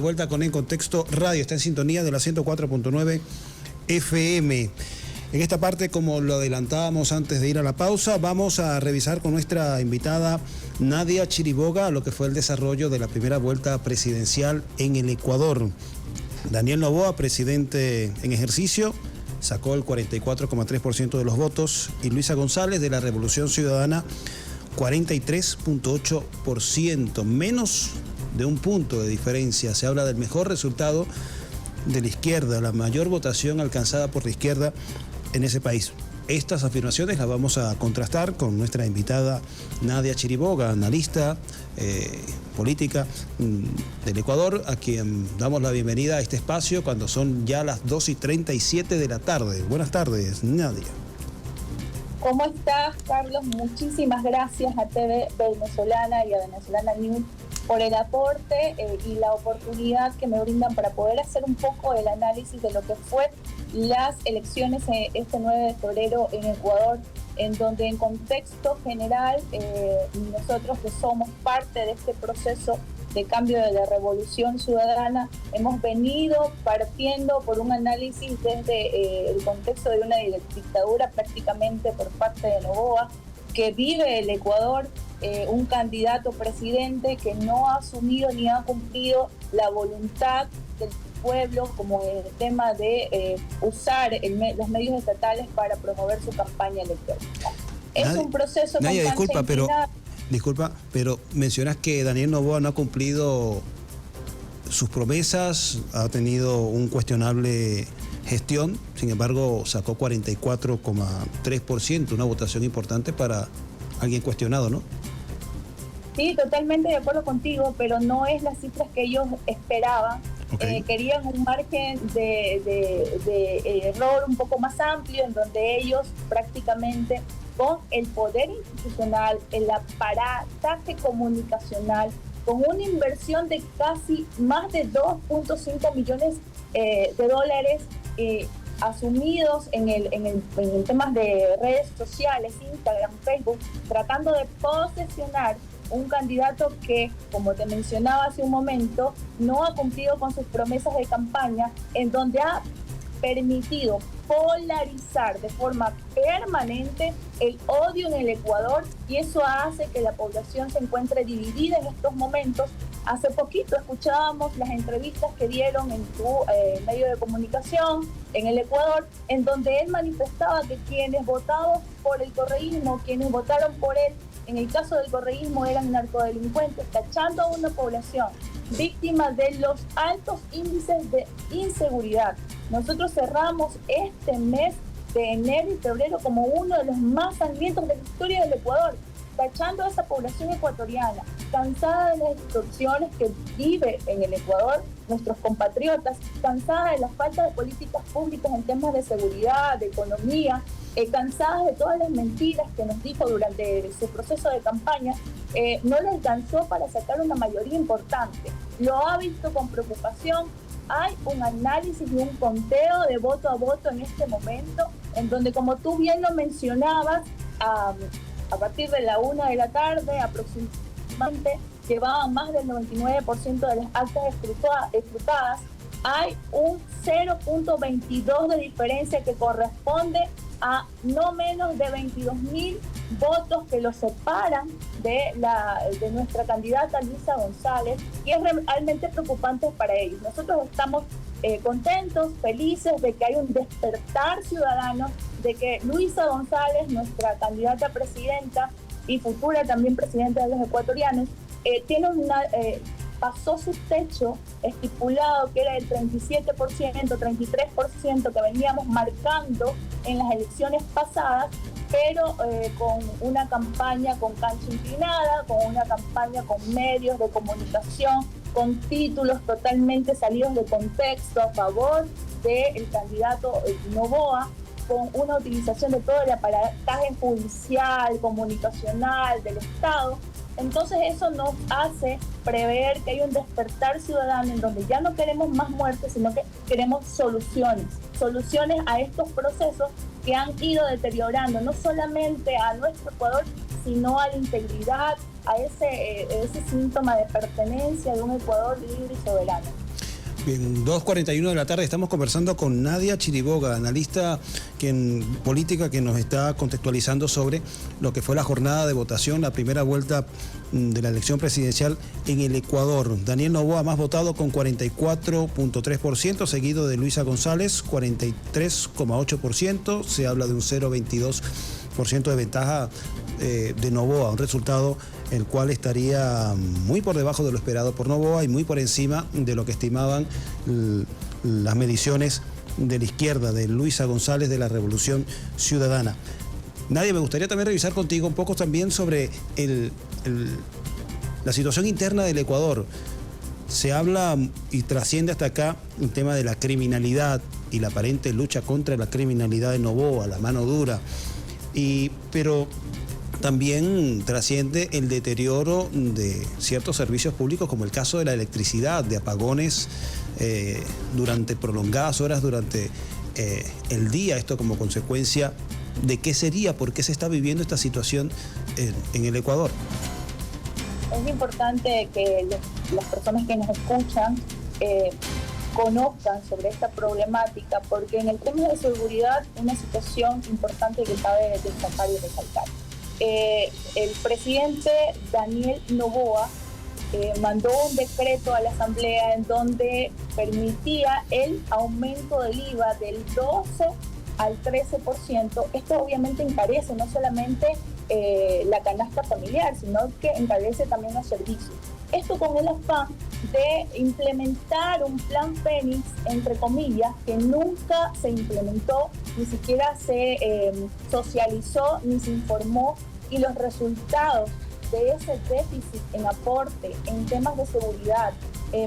Vuelta con En Contexto Radio, está en sintonía de la 104.9 FM. En esta parte, como lo adelantábamos antes de ir a la pausa, vamos a revisar con nuestra invitada Nadia Chiriboga lo que fue el desarrollo de la primera vuelta presidencial en el Ecuador. Daniel Noboa, presidente en ejercicio, sacó el 44,3% de los votos y Luisa González de la Revolución Ciudadana 43,8%, menos de un punto de diferencia. Se habla del mejor resultado de la izquierda, la mayor votación alcanzada por la izquierda en ese país. Estas afirmaciones las vamos a contrastar con nuestra invitada Nadia Chiriboga, analista política del Ecuador, a quien damos la bienvenida a este espacio cuando son ya las 2:37 de la tarde. Buenas tardes, Nadia. ¿Cómo estás, Carlos? Muchísimas gracias a TV Venezolana y a Venezolana News por el aporte y la oportunidad que me brindan para poder hacer un poco el análisis de lo que fue las elecciones este 9 de febrero en Ecuador, en donde en contexto general nosotros que somos parte de este proceso de cambio de la revolución ciudadana, hemos venido partiendo por un análisis desde el contexto de una dictadura prácticamente por parte de Noboa, que vive el Ecuador, un candidato presidente que no ha asumido ni ha cumplido la voluntad del pueblo, como el tema de usar los medios estatales para promover su campaña electoral. Es un proceso con Nadia, disculpa, pero mencionas que Daniel Noboa no ha cumplido sus promesas, ha tenido un cuestionable gestión, sin embargo sacó 44,3%, una votación importante para alguien cuestionado, ¿no? Sí, totalmente de acuerdo contigo, pero no es las cifras que ellos esperaban. Okay. Querían un margen de error un poco más amplio, en donde ellos prácticamente con el poder institucional, el aparataje comunicacional, con una inversión de casi más de 2.5 millones de dólares asumidos en temas de redes sociales, Instagram, Facebook, tratando de posesionar un candidato que, como te mencionaba hace un momento, no ha cumplido con sus promesas de campaña, en donde ha permitido polarizar de forma permanente el odio en el Ecuador, y eso hace que la población se encuentre dividida en estos momentos. Hace poquito escuchábamos las entrevistas que dieron en su medio de comunicación en el Ecuador, en donde él manifestaba que quienes votaron por el correísmo, quienes votaron por él, en el caso del correísmo eran narcodelincuentes, tachando a una población víctima de los altos índices de inseguridad. Nosotros cerramos este mes de enero y febrero como uno de los más sangrientos de la historia del Ecuador, tachando a esa población ecuatoriana, cansada de las extorsiones que vive en el Ecuador nuestros compatriotas, cansada de la falta de políticas públicas en temas de seguridad, de economía, cansadas de todas las mentiras que nos dijo durante su proceso de campaña. No le alcanzó para sacar una mayoría importante. Lo ha visto con preocupación. Hay un análisis y un conteo de voto a voto en este momento, en donde, como tú bien lo mencionabas, a partir de la 1 de la tarde aproximadamente, llevaban más del 99% de las actas escrutadas. Hay un 0.22 de diferencia que corresponde a no menos de 22.000 votos que los separan de nuestra candidata Luisa González, y es realmente preocupante para ellos. Nosotros estamos contentos, felices de que hay un despertar ciudadano, de que Luisa González, nuestra candidata a presidenta y futura también presidenta de los ecuatorianos, pasó su techo estipulado, que era el 37%, 33% que veníamos marcando en las elecciones pasadas, pero con una campaña con cancha inclinada, con una campaña con medios de comunicación, con títulos totalmente salidos de contexto a favor del candidato Noboa, con una utilización de todo el aparataje judicial, comunicacional del Estado. Entonces eso nos hace prever que hay un despertar ciudadano en donde ya no queremos más muertes, sino que queremos soluciones a estos procesos que han ido deteriorando no solamente a nuestro Ecuador, sino a la integridad, a ese síntoma de pertenencia de un Ecuador libre y soberano. Bien, 2:41 de la tarde, estamos conversando con Nadia Chiriboga, analista política, que nos está contextualizando sobre lo que fue la jornada de votación, la primera vuelta de la elección presidencial en el Ecuador. Daniel Noboa más votado con 44.3%, seguido de Luisa González, 43.8%. Se habla de un 0.22% de ventaja de Noboa, un resultado el cual estaría muy por debajo de lo esperado por Noboa y muy por encima de lo que estimaban las mediciones de la izquierda, de Luisa González, de la Revolución Ciudadana. Nadia, me gustaría también revisar contigo un poco también sobre la situación interna del Ecuador. Se habla y trasciende hasta acá el tema de la criminalidad y la aparente lucha contra la criminalidad de Noboa, la mano dura, pero también trasciende el deterioro de ciertos servicios públicos, como el caso de la electricidad, de apagones durante prolongadas horas durante el día. Esto como consecuencia de qué sería, por qué se está viviendo esta situación en el Ecuador. Es importante que las personas que nos escuchan conozcan sobre esta problemática, porque en el tema de seguridad, una situación importante que cabe destacar y resaltar. El presidente Daniel Noboa mandó un decreto a la Asamblea en donde permitía el aumento del IVA del 12 al 13%. Esto obviamente encarece no solamente la canasta familiar, sino que encarece también los servicios. Esto con el afán de implementar un plan Fénix, entre comillas, que nunca se implementó, ni siquiera se socializó ni se informó, y los resultados de ese déficit en aporte en temas de seguridad,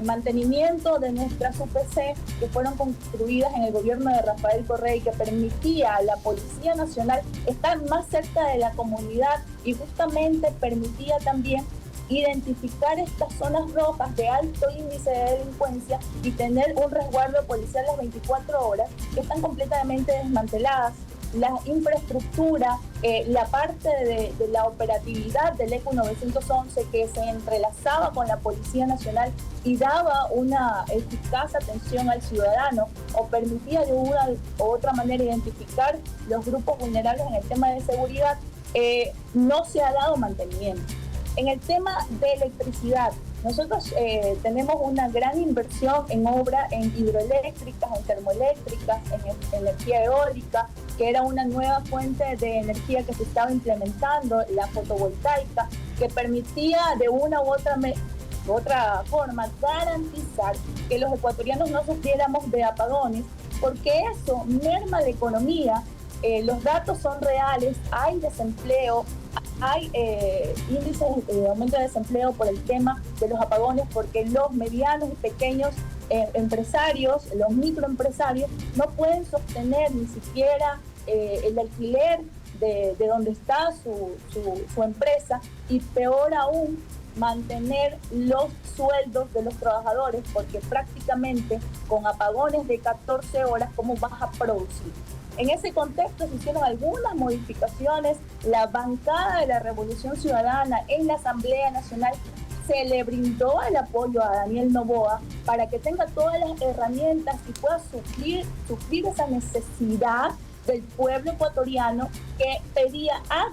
mantenimiento de nuestras UPC que fueron construidas en el gobierno de Rafael Correa y que permitía a la Policía Nacional estar más cerca de la comunidad y justamente permitía también identificar estas zonas rojas de alto índice de delincuencia y tener un resguardo policial las 24 horas, que están completamente desmanteladas. La infraestructura, la parte de la operatividad del ECU 911 que se entrelazaba con la Policía Nacional y daba una eficaz atención al ciudadano o permitía de una u otra manera identificar los grupos vulnerables en el tema de seguridad, no se ha dado mantenimiento. En el tema de electricidad, nosotros tenemos una gran inversión en obra en hidroeléctricas, en termoeléctricas, en energía eólica, que era una nueva fuente de energía que se estaba implementando, la fotovoltaica, que permitía de una u otra forma garantizar que los ecuatorianos no sufriéramos de apagones, porque eso merma la economía. Los datos son reales, hay desempleo, hay índices de aumento de desempleo por el tema de los apagones, porque los medianos y pequeños empresarios, los microempresarios, no pueden sostener ni siquiera el alquiler de donde está su empresa, y peor aún, mantener los sueldos de los trabajadores, porque prácticamente con apagones de 14 horas, ¿cómo vas a producir? En ese contexto se hicieron algunas modificaciones. La bancada de la Revolución Ciudadana en la Asamblea Nacional se le brindó el apoyo a Daniel Noboa para que tenga todas las herramientas y pueda suplir esa necesidad del pueblo ecuatoriano, que pedía a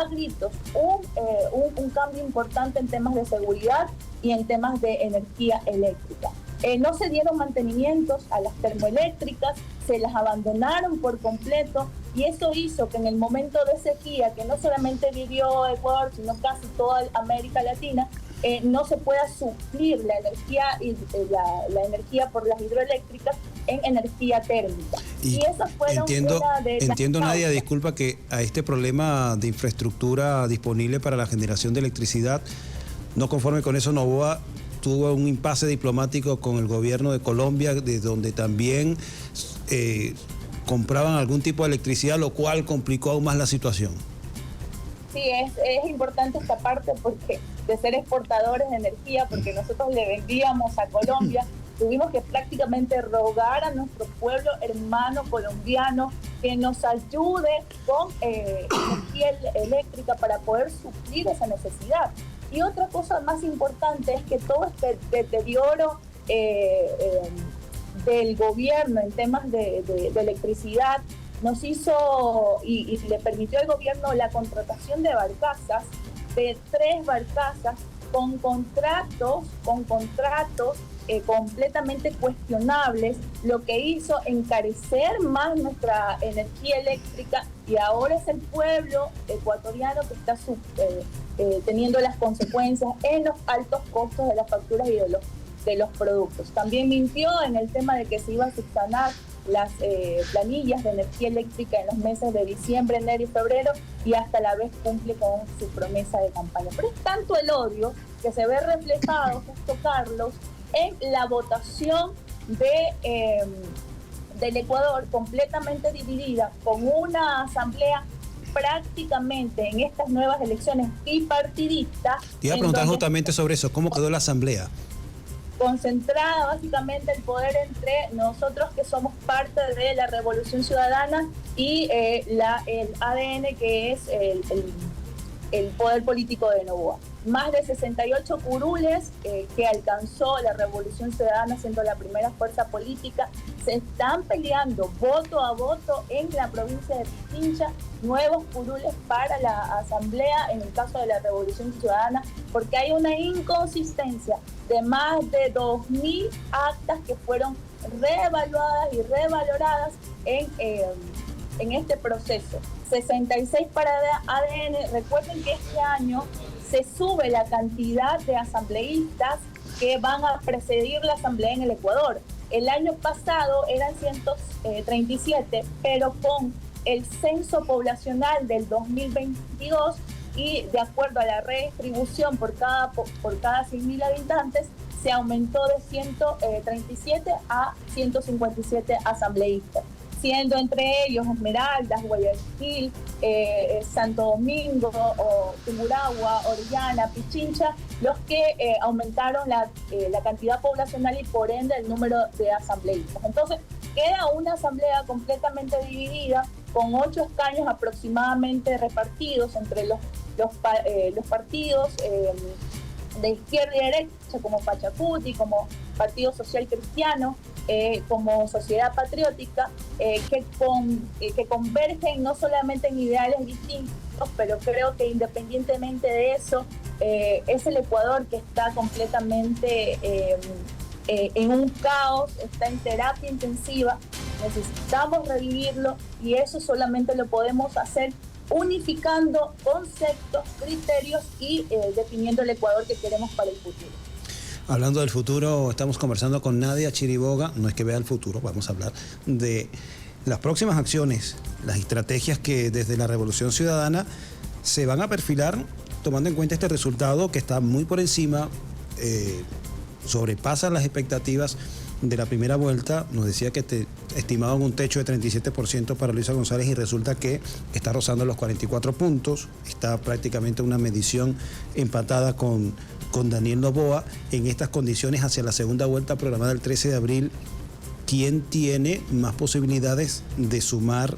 gritos un cambio importante en temas de seguridad y en temas de energía eléctrica. No se dieron mantenimientos a las termoeléctricas, se las abandonaron por completo, y eso hizo que en el momento de sequía, que no solamente vivió Ecuador, sino casi toda América Latina, no se pueda suplir la energía y la energía por las hidroeléctricas en energía térmica. Y esas fueron entiendo, Nadia, disculpa, que a este problema de infraestructura disponible para la generación de electricidad, no conforme con eso, Noboa tuvo un impasse diplomático con el gobierno de Colombia, de donde también compraban algún tipo de electricidad, lo cual complicó aún más la situación. Sí, es importante esta parte, porque de ser exportadores de energía, porque nosotros le vendíamos a Colombia, tuvimos que prácticamente rogar a nuestro pueblo hermano colombiano que nos ayude con energía eléctrica para poder suplir esa necesidad. Y otra cosa más importante es que todo este deterioro del gobierno en temas de electricidad nos hizo y le permitió al gobierno la contratación de barcazas, de 3 barcazas con contratos completamente cuestionables, lo que hizo encarecer más nuestra energía eléctrica, y ahora es el pueblo ecuatoriano que está teniendo las consecuencias en los altos costos de las facturas y de los productos. También mintió en el tema de que se iba a subsanar las planillas de energía eléctrica en los meses de diciembre, enero y febrero, y hasta la vez cumple con su promesa de campaña. Pero es tanto el odio que se ve reflejado, justo Carlos, en la votación del Ecuador, completamente dividida, con una asamblea prácticamente en estas nuevas elecciones bipartidistas. Te iba a preguntar justamente sobre eso, ¿cómo quedó la asamblea? Concentrada básicamente el poder entre nosotros, que somos parte de la Revolución Ciudadana, y el ADN, que es el poder político de Noboa. Más de 68 curules que alcanzó la Revolución Ciudadana, siendo la primera fuerza política, se están peleando voto a voto en la provincia de Pichincha nuevos curules para la asamblea en el caso de la Revolución Ciudadana, porque hay una inconsistencia de más de 2.000 actas que fueron reevaluadas y revaloradas en este proceso. 66 para ADN. Recuerden que este año se sube la cantidad de asambleístas que van a presidir la asamblea en el Ecuador. El año pasado eran 137, pero con el censo poblacional del 2022 y de acuerdo a la redistribución por cada 100.000 habitantes, se aumentó de 137 a 157 asambleístas, siendo entre ellos Esmeraldas, Guayaquil, Santo Domingo, Tungurahua, Orellana, Pichincha, los que aumentaron la cantidad poblacional y por ende el número de asambleístas. Entonces queda una asamblea completamente dividida, con 8 escaños aproximadamente repartidos entre los partidos de izquierda y derecha, como Pachacuti, como Partido Social Cristiano, como Sociedad Patriótica, que convergen no solamente en ideales distintos, pero creo que independientemente de eso, es el Ecuador que está completamente en un caos, está en terapia intensiva. Necesitamos revivirlo, y eso solamente lo podemos hacer unificando conceptos, criterios y definiendo el Ecuador que queremos para el futuro. Hablando del futuro, estamos conversando con Nadia Chiriboga. No es que vea el futuro, vamos a hablar de las próximas acciones, las estrategias que desde la Revolución Ciudadana se van a perfilar, tomando en cuenta este resultado que está muy por encima, sobrepasa las expectativas de la primera vuelta. Nos decía que estimaban un techo de 37% para Luisa González, y resulta que está rozando los 44 puntos. Está prácticamente una medición empatada con Daniel Noboa. En estas condiciones, hacia la segunda vuelta programada el 13 de abril, ¿quién tiene más posibilidades de sumar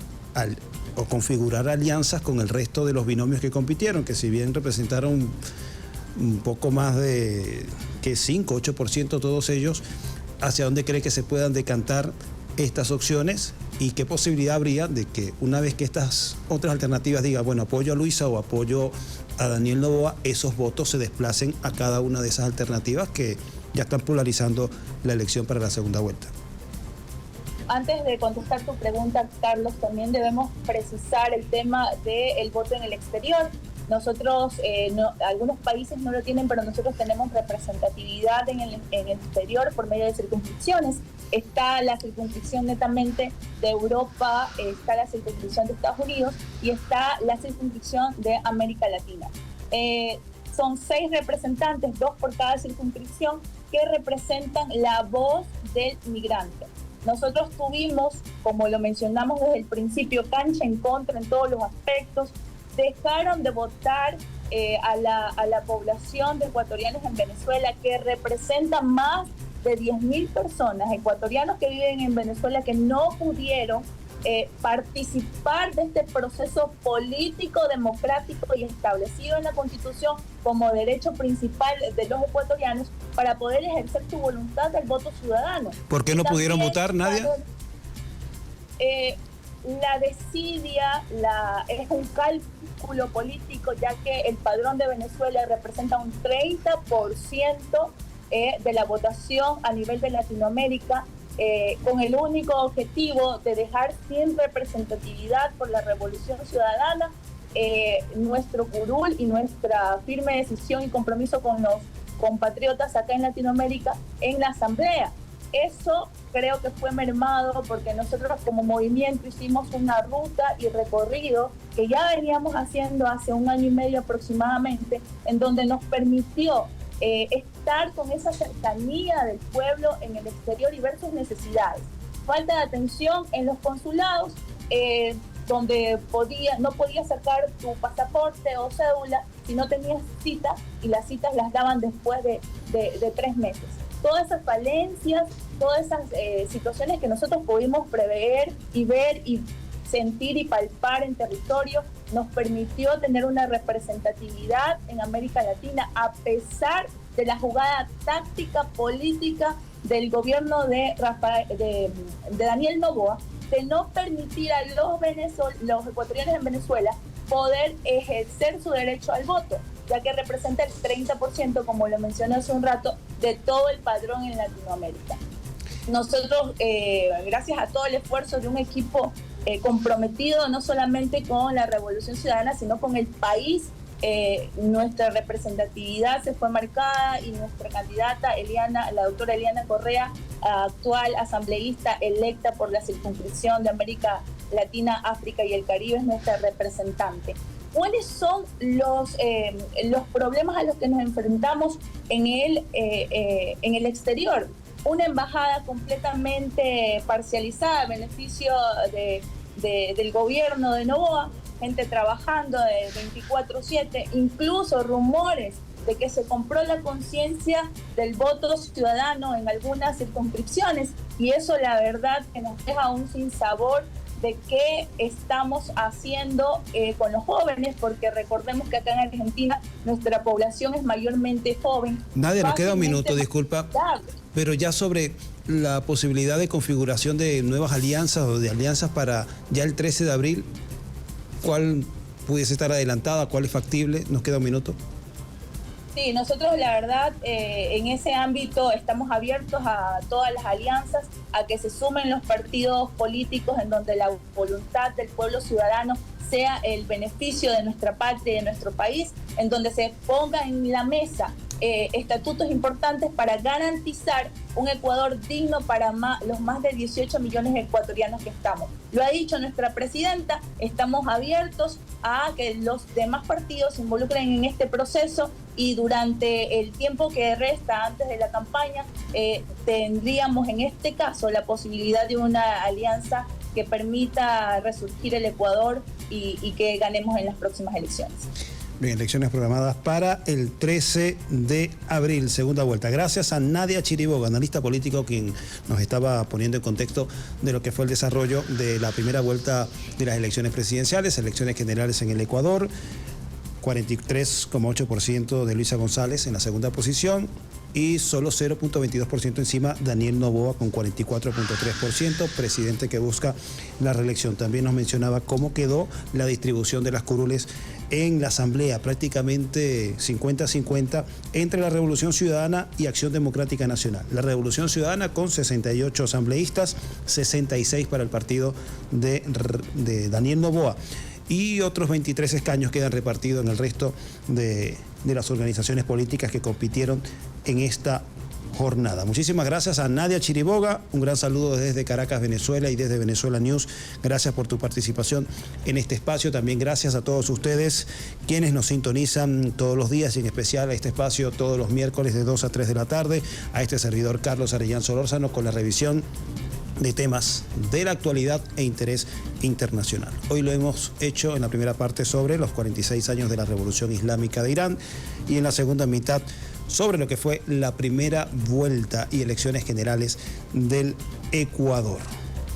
o configurar alianzas con el resto de los binomios que compitieron, que si bien representaron un poco más de 5-8% todos ellos? ¿Hacia dónde cree que se puedan decantar estas opciones? ¿Y qué posibilidad habría de que una vez que estas otras alternativas digan, bueno, apoyo a Luisa o apoyo a Daniel Noboa, esos votos se desplacen a cada una de esas alternativas que ya están polarizando la elección para la segunda vuelta? Antes de contestar tu pregunta, Carlos, también debemos precisar el tema del voto en el exterior. Nosotros, algunos países no lo tienen, pero nosotros tenemos representatividad en el exterior por medio de circunscripciones. Está la circunscripción netamente de Europa, está la circunscripción de Estados Unidos y está la circunscripción de América Latina. Son 6 representantes, 2 por cada circunscripción, que representan la voz del migrante. Nosotros tuvimos, como lo mencionamos desde el principio, cancha en contra en todos los aspectos. Dejaron de votar a la población de ecuatorianos en Venezuela, que representa más de 10.000 personas, ecuatorianos que viven en Venezuela, que no pudieron participar de este proceso político, democrático y establecido en la Constitución como derecho principal de los ecuatorianos para poder ejercer su voluntad del voto ciudadano. ¿Por qué no pudieron votar, Nadia? La desidia es un cálculo político, ya que el padrón de Venezuela representa un 30% de la votación a nivel de Latinoamérica, con el único objetivo de dejar sin representatividad por la Revolución Ciudadana nuestro curul y nuestra firme decisión y compromiso con los compatriotas acá en Latinoamérica en la Asamblea. Eso creo que fue mermado porque nosotros como movimiento hicimos una ruta y recorrido que ya veníamos haciendo hace 1 año y medio aproximadamente, en donde nos permitió estar con esa cercanía del pueblo en el exterior y ver sus necesidades. Falta de atención en los consulados, donde no podías sacar tu pasaporte o cédula si no tenías cita, y las citas las daban después de 3 meses. Todas esas falencias, todas esas situaciones que nosotros pudimos prever y ver y sentir y palpar en territorio, nos permitió tener una representatividad en América Latina, a pesar de la jugada táctica política del gobierno de Daniel Noboa, de no permitir a los ecuatorianos en Venezuela poder ejercer su derecho al voto, ya que representa el 30%, como lo mencioné hace un rato, de todo el padrón en Latinoamérica. Nosotros, gracias a todo el esfuerzo de un equipo comprometido no solamente con la Revolución Ciudadana, sino con el país, nuestra representatividad se fue marcada y nuestra candidata, la doctora Eliana Correa, actual asambleísta electa por la circunscripción de América Latina, África y el Caribe, es nuestra representante. ¿Cuáles son los problemas a los que nos enfrentamos en el exterior? Una embajada completamente parcializada a beneficio del gobierno de Noboa, gente trabajando de 24/7, incluso rumores de que se compró la conciencia del voto ciudadano en algunas circunscripciones, y eso la verdad que nos deja un sinsabor de qué estamos haciendo con los jóvenes, porque recordemos que acá en Argentina nuestra población es mayormente joven. Nadia, nos queda un minuto, disculpa, pero ya sobre la posibilidad de configuración de nuevas alianzas o de alianzas para ya el 13 de abril, ¿cuál pudiese estar adelantada? ¿Cuál es factible? Nos queda un minuto. Sí, nosotros la verdad en ese ámbito estamos abiertos a todas las alianzas, a que se sumen los partidos políticos en donde la voluntad del pueblo ciudadano sea el beneficio de nuestra patria y de nuestro país, en donde se ponga en la mesa estatutos importantes para garantizar un Ecuador digno para los más de 18 millones de ecuatorianos que estamos. Lo ha dicho nuestra presidenta, estamos abiertos a que los demás partidos se involucren en este proceso, y durante el tiempo que resta antes de la campaña tendríamos en este caso la posibilidad de una alianza que permita resurgir el Ecuador y que ganemos en las próximas elecciones. Bien, elecciones programadas para el 13 de abril, segunda vuelta. Gracias a Nadia Chiriboga, analista político, quien nos estaba poniendo en contexto de lo que fue el desarrollo de la primera vuelta de las elecciones presidenciales, elecciones generales en el Ecuador. 43,8% de Luisa González en la segunda posición y solo 0,22% encima Daniel Noboa con 44,3%, presidente que busca la reelección. También nos mencionaba cómo quedó la distribución de las curules en la Asamblea, prácticamente 50-50 entre la Revolución Ciudadana y Acción Democrática Nacional. La Revolución Ciudadana con 68 asambleístas, 66 para el partido de Daniel Noboa. Y otros 23 escaños quedan repartidos en el resto de las organizaciones políticas que compitieron en esta jornada. Muchísimas gracias a Nadia Chiriboga, un gran saludo desde Caracas, Venezuela, y desde Venezuela News. Gracias por tu participación en este espacio. También gracias a todos ustedes quienes nos sintonizan todos los días, y en especial a este espacio todos los miércoles de 2 a 3 de la tarde, a este servidor Carlos Arellán Solórzano con la revisión de temas de la actualidad e interés internacional. Hoy lo hemos hecho en la primera parte sobre los 46 años de la Revolución Islámica de Irán, y en la segunda mitad sobre lo que fue la primera vuelta y elecciones generales del Ecuador.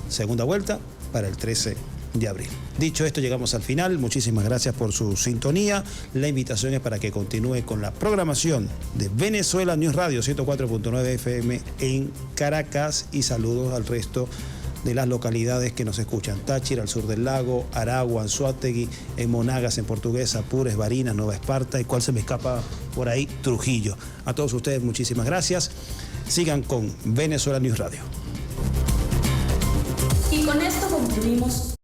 Segunda vuelta para el 13 de abril. Dicho esto, llegamos al final. Muchísimas gracias por su sintonía. La invitación es para que continúe con la programación de Venezuela News Radio 104.9 FM en Caracas, y saludos al resto de las localidades que nos escuchan: Táchira, al sur del lago, Aragua, Anzoátegui, en Monagas, en Portuguesa, Apures, Barinas, Nueva Esparta, y cuál se me escapa por ahí, Trujillo. A todos ustedes, muchísimas gracias. Sigan con Venezuela News Radio. Y con esto concluimos